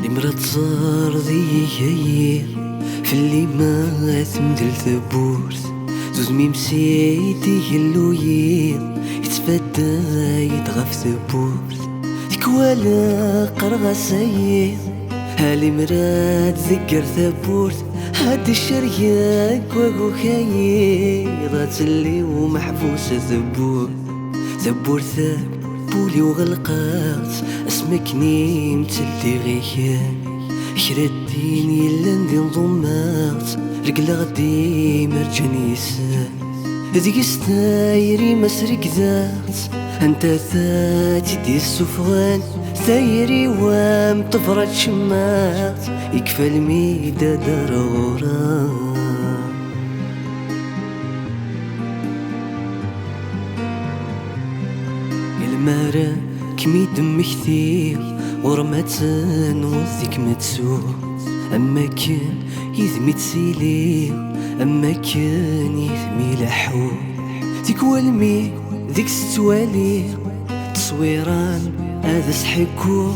مرات صار ذي هير في اللي ما ثمدل ثبورت زوز ميم سيدي اللوير يتفدى يتغف ثبورت ذيك ولا قرغة سير هالي مرات ذكر ثبورت هاد الشرياك وقو خير اللي ومحبوس ثبور ثبور ثاب بولي وغلقات اسمك نيم تلتي غيان شردين يلا ندي نضمات رجل غدي مرجاني يسان ذيك ستايري مسرق ذات انت ذاتي دي السفغان ثايري وام طفرت شمات يكفى الميدة دار غرام المرا كمي دم كثير ورمتن وذيك متسوق أما كان يذمي تسيلي أما كان يذمي لحو ذيك والمي ذيك ستوالي تصويران هذا سحكو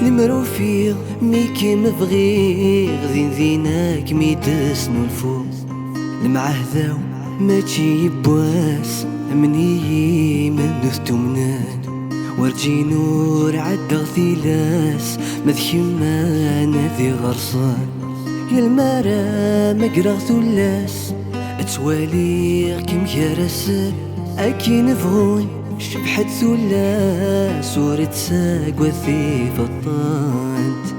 المروفيغ ميكي مبغيغ ذين ذيناك ميدسنو الفوق المعهداو ماشي يبواس مني منوثتو منان ورجي نور عدى غثيلاس مذكما نادي غرصان يا المرا مقرا ثلاس اتوالي كيم كراسل اكي نفغون شبحت ثلاس ورد ساق وثيف الطانت